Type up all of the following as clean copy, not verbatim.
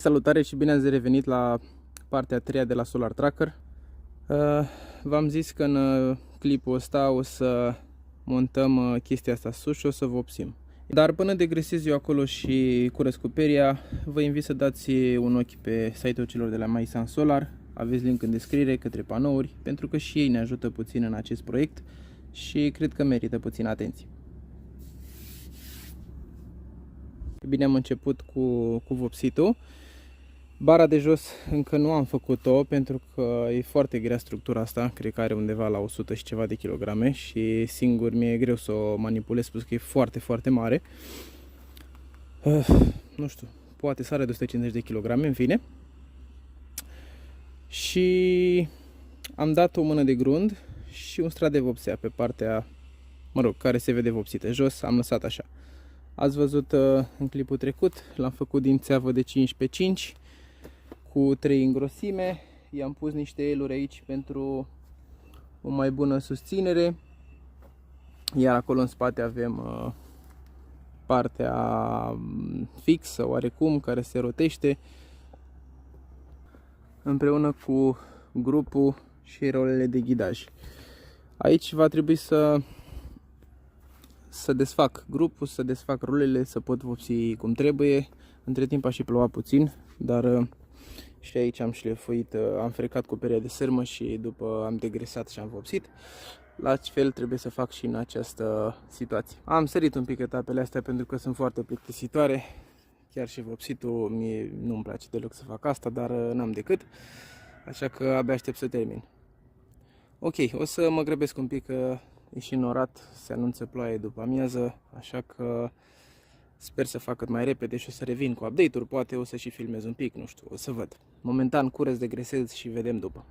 Salutare și bine ați revenit la partea a treia de la Solar Tracker. V-am zis că în clipul ăsta o să montăm chestia asta sus și o să vopsim. Dar până degresez eu acolo și curăț cu peria, vă invit să dați un ochi pe site-ul celor de la MySun Solar. Aveți link în descriere către panouri, pentru că și ei ne ajută puțin în acest proiect și cred că merită puțin atenție. Bine, am început cu vopsitul. Bara de jos încă nu am făcut-o pentru că e foarte grea structura asta, cred că are undeva la 100 și ceva de kilograme și singur mi-e greu să o manipulez, spus că e foarte, foarte mare. Nu știu, poate să are de 150 de kilograme, în fine. Și am dat o mână de grund și un strat de vopsea pe partea, care se vede vopsită. Jos am lăsat așa. Ați văzut în clipul trecut, l-am făcut din țeavă de 5x5 cu 3 în grosime. I-am pus niște eluri aici pentru o mai bună susținere. Iar acolo în spate avem partea fixă oarecum, care se rotește împreună cu grupul și rolele de ghidaj. Aici va trebui să desfac grupul, să desfac rolele, să pot vopsi cum trebuie. Între timp a și plouat puțin, dar și aici am șlefuit, am frecat cu peria de sârmă și după am degresat și am vopsit. La fel trebuie să fac și în această situație. Am sărit un pic etapele astea pentru că sunt foarte plictisitoare. Chiar și vopsitul mie nu-mi place deloc să fac asta, dar n-am decât. Așa că abia aștept să termin. Ok, o să mă grăbesc un pic că e și norat, se anunță ploaie după amiază, așa că sper să fac cât mai repede și o să revin cu update-uri, poate o să și filmez un pic, nu știu, o să văd. Momentan curăț, degresez și vedem după.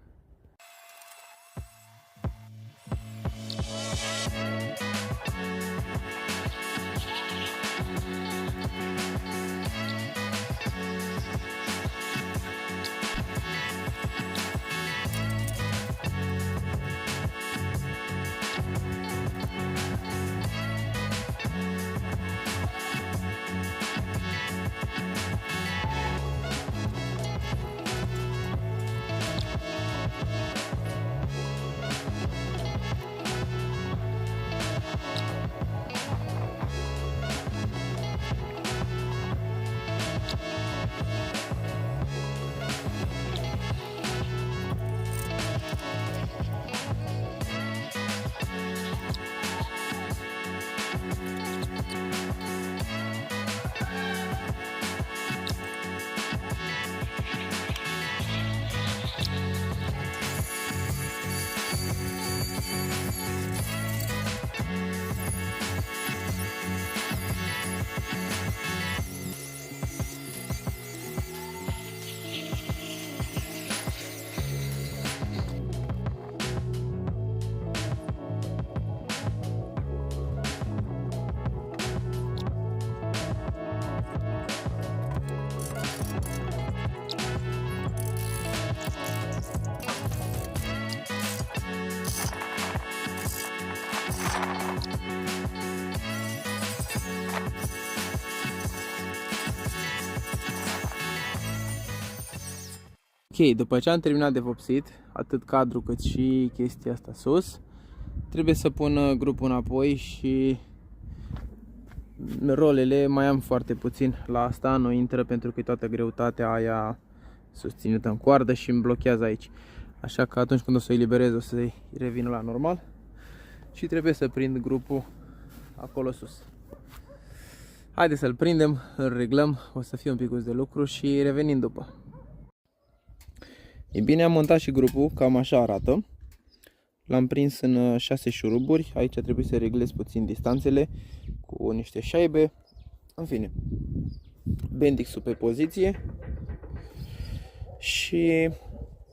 Ok, după ce am terminat de vopsit, atât cadrul cât și chestia asta sus, trebuie să pun grupul înapoi și rolele mai am foarte puțin la asta, nu intră pentru că e toată greutatea aia susținută în coardă și îmi blochează aici. Așa că atunci când o să-i eliberez o să-i revină la normal și trebuie să prind grupul acolo sus. Haideți să-l prindem, îl reglăm, o să fie un pic de lucru și revenim după. E bine, am montat și grupul, cam așa arată. L-am prins în 6 șuruburi, aici trebuie să reglez puțin distanțele cu niște șaibe. În fine, bendix-ul pe poziție. Și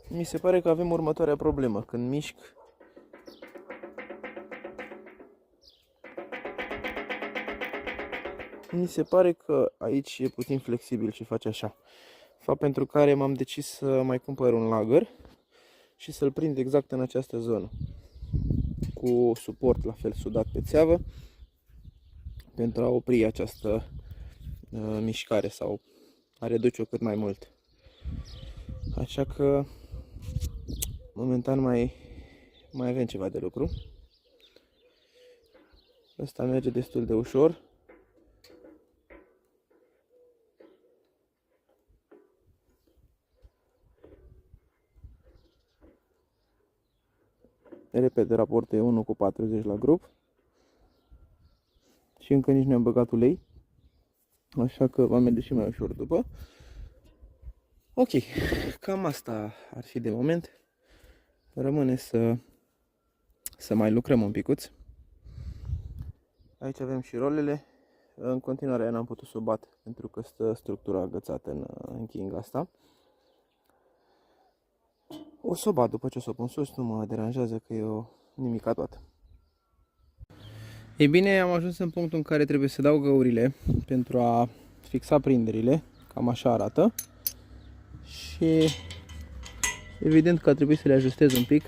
mi se pare că avem următoarea problemă, când mișc. Mi se pare că aici e puțin flexibil și face așa. Fapt pentru care m-am decis să mai cumpăr un lagăr și să-l prind exact în această zonă. Cu suport la fel sudat pe țeavă pentru a opri această mișcare sau a reduce-o cât mai mult. Așa că momentan mai avem ceva de lucru. Ăsta merge destul de ușor. Repede, raportul e 1:40 la grup. Și încă nici nu am băgat ulei. Așa că va merge și mai ușor după. Ok, cam asta ar fi de moment. Rămâne să mai lucrăm un picuț. Aici avem și rolele. În continuare n-am putut să o bat pentru că stă structura agățată în chinga asta. O să o bat după ce o să o pun sus, nu mă deranjează că e o nimica toată. Ei bine, am ajuns în punctul în care trebuie să dau găurile pentru a fixa prinderile. Cam așa arată. Și evident că trebuie să le ajustez un pic.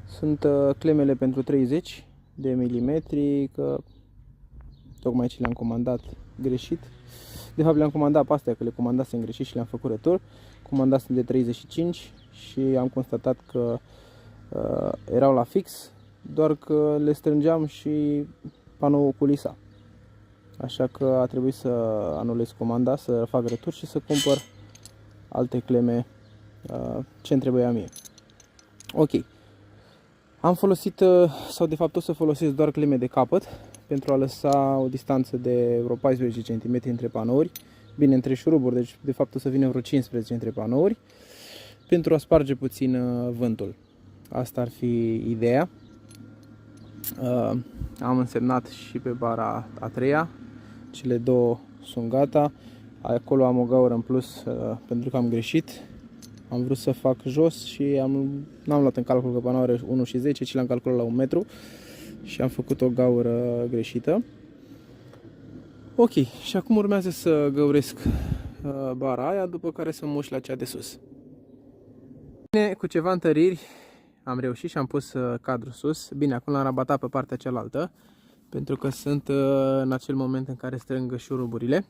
Sunt clemele pentru 30 de milimetri, că tocmai ce le-am comandat greșit. De fapt le-am comandat pe astea, că le comandasem greșit și le-am făcut retur. Comandasem de 35 și am constatat că erau la fix, doar că le strângeam și panoul culisa. Așa că a trebuit să anulez comanda, să fac retur și să cumpăr alte cleme ce-mi trebuia mie. Ok. Am folosit, sau de fapt o să folosesc doar cleme de capăt pentru a lăsa o distanță de vreo 14 cm între panouri. Bine, între șuruburi, deci de fapt o să vină vreo 15 între panouri, pentru a sparge puțin vântul. Asta ar fi ideea. Am însemnat și pe bara a treia. Cele două sunt gata. Acolo am o gaură în plus pentru că am greșit. Am vrut să fac jos și n-am luat în calcul că panoul are 1,10, ci l-am calculat la 1 metru și am făcut o gaură greșită. Ok, și acum urmează să găuresc bara aia, după care să muș la cea de sus. Bine, cu ceva întăriri am reușit și am pus cadrul sus. Bine, acum l-am rabatat pe partea cealaltă, pentru că sunt în acel moment în care strâng șuruburile.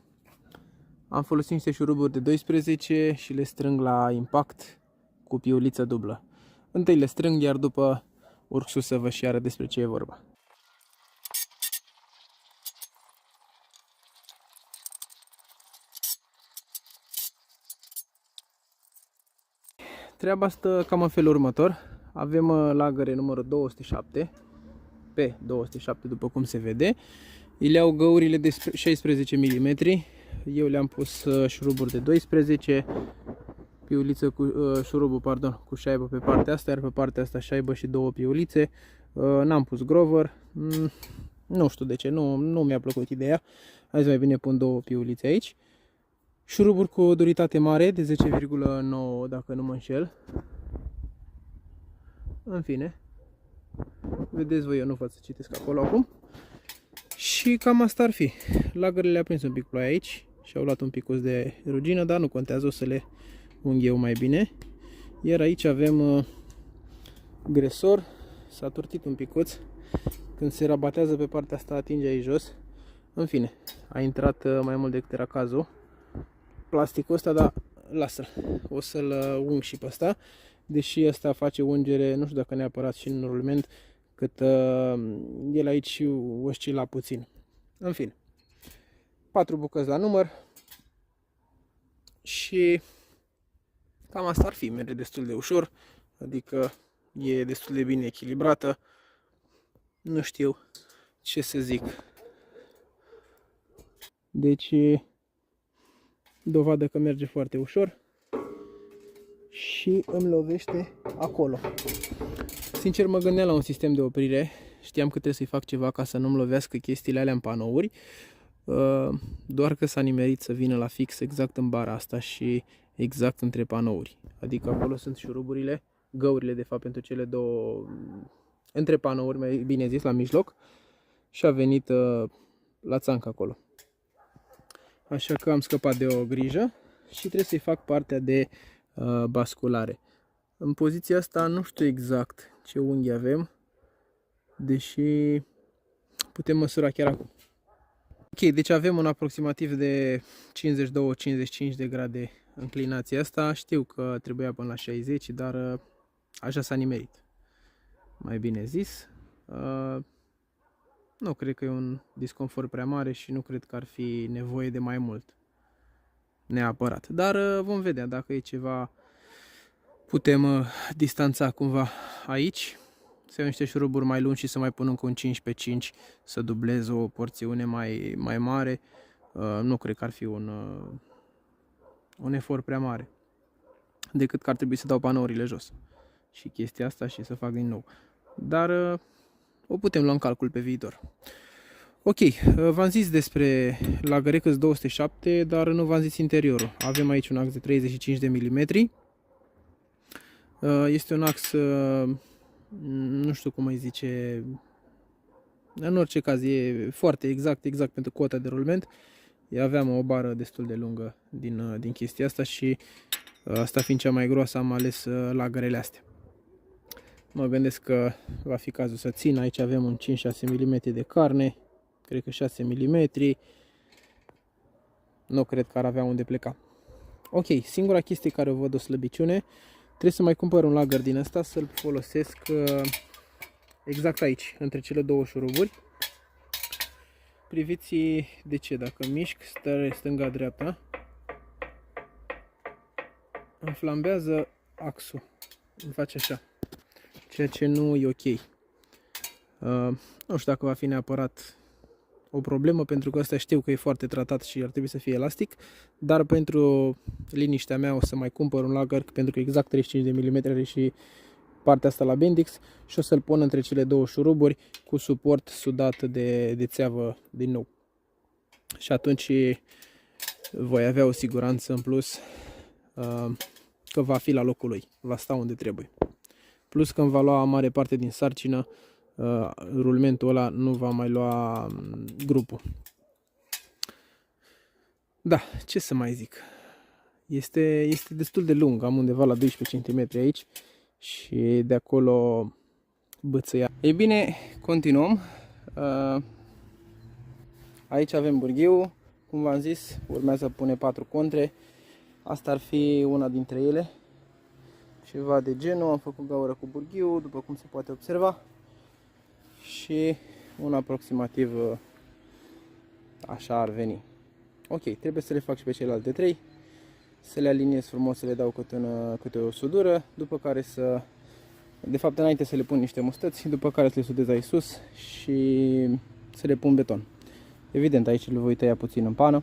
Am folosit niște șuruburi de 12 și le strâng la impact cu piuliță dublă. Întâi le strâng, iar după urc sus să vă și arăt despre ce e vorba. Treaba stă cam în felul următor. Avem lagăre numărul 207, pe 207 după cum se vede. Îi iau găurile de 16 mm. Eu le-am pus șuruburi de 12, piuliță cu șurubul, pardon, cu șaibă pe partea asta, iar pe partea asta șaibă și două piulițe. N-am pus grover. Nu știu de ce, nu mi-a plăcut ideea. Azi mai bine pun două piulițe aici. Șuruburi cu o duritate mare de 10,9 dacă nu mă înșel. În fine, vedeți voi, eu nu pot să citesc acolo acum. Și cam asta ar fi. Lagările le-a prins un pic ploaia aici și au luat un pic de rugină, dar nu contează, o să le unghi eu mai bine. Iar aici avem gresor, s-a turtit un picuț. Când se rabatează pe partea asta atinge aici jos. În fine, a intrat mai mult decât era cazul plasticul ăsta, dar lasă-l. O să-l ung și pe ăsta. Deși ăsta face ungere, nu știu dacă neapărat și în rulment, cât el aici oscila puțin. În fine, 4 bucăți la număr și cam asta ar fi. Merge destul de ușor, adică e destul de bine echilibrată. Nu știu ce să zic. Deci, dovadă că merge foarte ușor și îmi lovește acolo. Sincer, mă gândeam la un sistem de oprire. Știam că trebuie să-i fac ceva ca să nu-mi lovească chestiile alea în panouri. Doar că s-a nimerit să vină la fix exact în bara asta și exact între panouri. Adică acolo sunt șuruburile, găurile de fapt pentru cele două, între panouri, mai bine zis, la mijloc. Și a venit la țancă acolo. Așa că am scăpat de o grijă și trebuie să-i fac partea de basculare. În poziția asta nu știu exact ce unghi avem, deși putem măsura chiar acum. Ok, deci avem un aproximativ de 52-55 de grade înclinația asta. Știu că trebuia până la 60, dar așa s-a nimerit. Mai bine zis. Nu cred că e un disconfort prea mare și nu cred că ar fi nevoie de mai mult. Neapărat. Dar vom vedea dacă e ceva. Putem distanța cumva aici. Să iau niște șuruburi mai lungi și să mai pun încă un 5x5 să dublez o porțiune mai mare. Nu cred că ar fi un efort prea mare. Decât că ar trebui să dau panourile jos. Și chestia asta și să fac din nou. Dar o putem lua în calcul pe viitor. Ok, v-am zis despre Lagerex 207, dar nu v-am zis interiorul. Avem aici un ax de 35 de mm. Este un ax, nu știu cum îi zice, în orice caz e foarte exact pentru cota de rulment. Aveam o bară destul de lungă din chestia asta și asta fiind cea mai groasă am ales lagărele astea. Mă gândesc că va fi cazul să țin. Aici avem un 5-6 mm de carne, cred că 6 mm. Nu cred că ar avea unde pleca. Ok, singura chestie care o văd o slăbiciune, trebuie să mai cumpăr un lager din asta să-l folosesc exact aici, între cele două șuruburi. Priviți de ce, dacă mișc stânga-dreapta, îmi flambează axul, îmi face așa, ceea ce nu e ok. Nu știu dacă va fi neapărat o problemă, pentru că ăsta știu că e foarte tratat și ar trebui să fie elastic, dar pentru liniștea mea o să mai cumpăr un lager, pentru că exact 35 de mm are și partea asta la Bendix și o să-l pun între cele două șuruburi cu suport sudat de țeavă din nou. Și atunci voi avea o siguranță în plus că va fi la locul lui, va sta unde trebuie. Plus că îmi va lua mare parte din sarcină, rulmentul ăla nu va mai lua grupul. Da, ce să mai zic. Este destul de lung, am undeva la 12 cm aici și de acolo bățăia. Ei bine, continuăm. Aici avem burghiul, cum v-am zis, urmează pune 4 contre. Asta ar fi una dintre ele. Ceva de genul, am făcut gaură cu burghiul, după cum se poate observa. Și un aproximativ așa ar veni. Ok, trebuie să le fac și pe celelalte 3. Să le aliniez frumos, să le dau câte o sudură, după care de fapt înainte să le pun niște mustăți, după care să le sudez aici sus și să le pun beton. Evident, aici le voi tăia puțin în pană,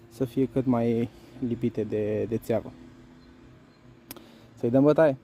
să fie cât mai lipite de țeavă. Să-i dăm bătaie!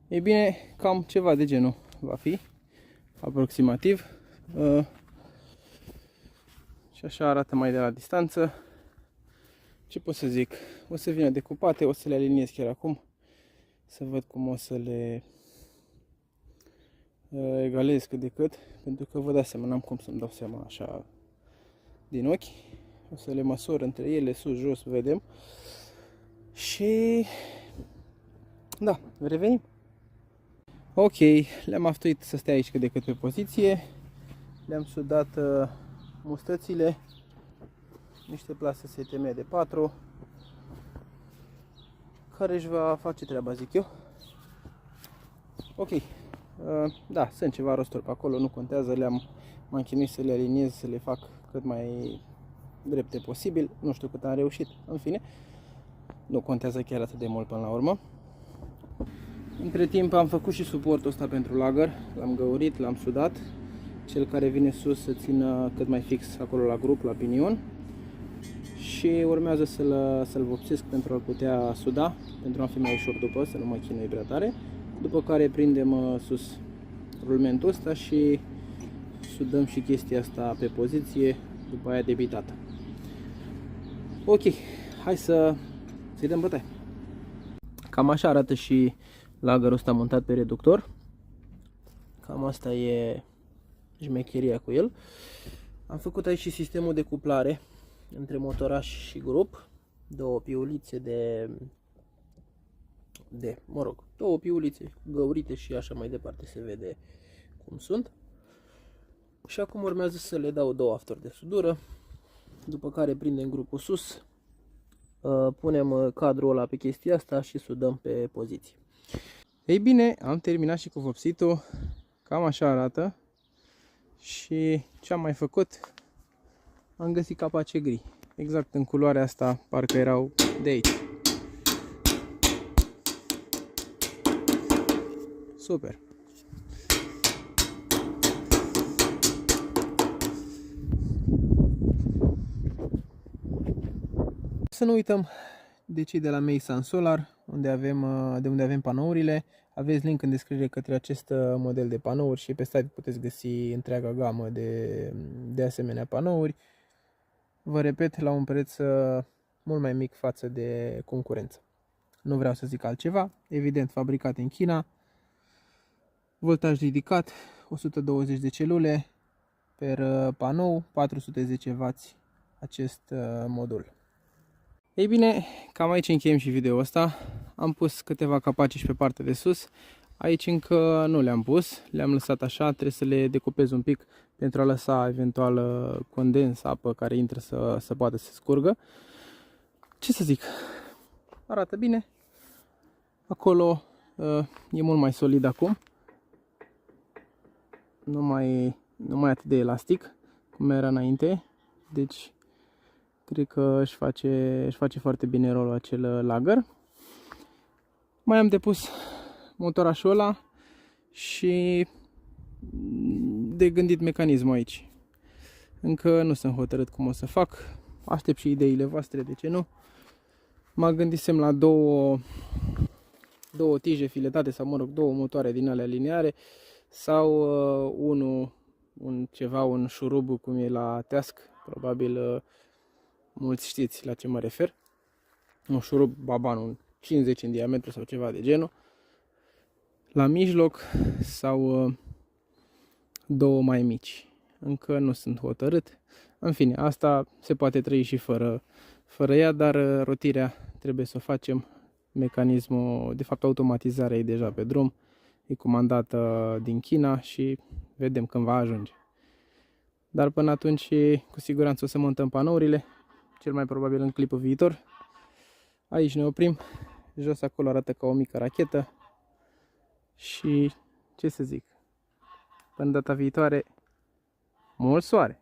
Ei bine, cam ceva de genul va fi, aproximativ. Și așa arată mai de la distanță. Ce pot să zic? O să vină decupate, o să le aliniez chiar acum, să văd cum o să le egalez cât de cât, pentru că vă dați seama, n-am cum să-mi dau seama așa din ochi. O să le măsor între ele, sus, jos, vedem. Și da, revenim. Ok, le-am aftuit să stea aici cât de cât pe poziție. Le-am sudat mustățile, niște plase STM de 4, care își va face treaba, zic eu. Ok, da, sunt ceva rosturi pe acolo, nu contează, m-am chinuit să le aliniez, să le fac cât mai drepte posibil. Nu știu cât am reușit, în fine, nu contează chiar atât de mult până la urmă. Între timp am făcut și suportul ăsta pentru lager, l-am găurit, l-am sudat. Cel care vine sus să țină cât mai fix acolo la grup, la pinion. Și urmează să-l vopsesc pentru a-l putea suda, pentru a fi mai ușor după, să nu mă chinui prea tare. După care prindem sus rulmentul ăsta și sudăm și chestia asta pe poziție, după aia debitată. Ok, hai să-i dăm bătaie. Cam așa arată și lagărul ăsta montat pe reductor. Cam asta e șmecheria cu el. Am făcut aici și sistemul de cuplare între motoraș și grup. Două piulițe două piulițe găurite și așa mai departe, se vede cum sunt. Și acum urmează să le dau două afturi de sudură, după care prindem grupul sus, punem cadrul ăla pe chestia asta și sudăm pe poziție. Ei bine, am terminat și cu vopsitul, cam așa arată. Și ce am mai făcut? Am găsit capace gri, exact în culoarea asta, parcă erau de aici. Super! Să nu uităm de cei de la Meisan Solar, de unde avem panourile. Aveți link în descriere către acest model de panouri și pe site puteți găsi întreaga gamă de asemenea panouri. Vă repet, la un preț mult mai mic față de concurență. Nu vreau să zic altceva, evident fabricate în China, voltaj ridicat, 120 de celule per panou, 410W acest modul. Ei bine, cam aici încheiem și video ăsta. Am pus câteva capaci și pe partea de sus. Aici încă nu le-am pus, le-am lăsat așa, trebuie să le decupez un pic pentru a lăsa eventual condens, apă care intră să poată să scurgă. Ce să zic, arată bine. Acolo e mult mai solid acum. Nu mai atât de elastic cum era înainte. Deci cred că își face foarte bine rolul acel lagăr. Mai am depus motorașul ăla și de gândit mecanismul aici. Încă nu sunt hotărât cum o să fac. Aștept și ideile voastre, de ce nu. Mă gândisem la două tije filetate sau mă rog, două motoare din alea lineare sau un șurub cum e la Teasc, probabil mulți știți la ce mă refer. Un șurub baban, un 50 în diametru sau ceva de genul. La mijloc sau două mai mici. Încă nu sunt hotărât. În fine, asta se poate trăi și fără ea, dar rotirea trebuie să o facem. Mecanismul, de fapt automatizarea e deja pe drum. E comandată din China și vedem când va ajunge. Dar până atunci, cu siguranță o să montăm panourile, cel mai probabil în clipul viitor. Aici ne oprim. Jos acolo arată ca o mică rachetă. Și ce să zic, până data viitoare, mult soare!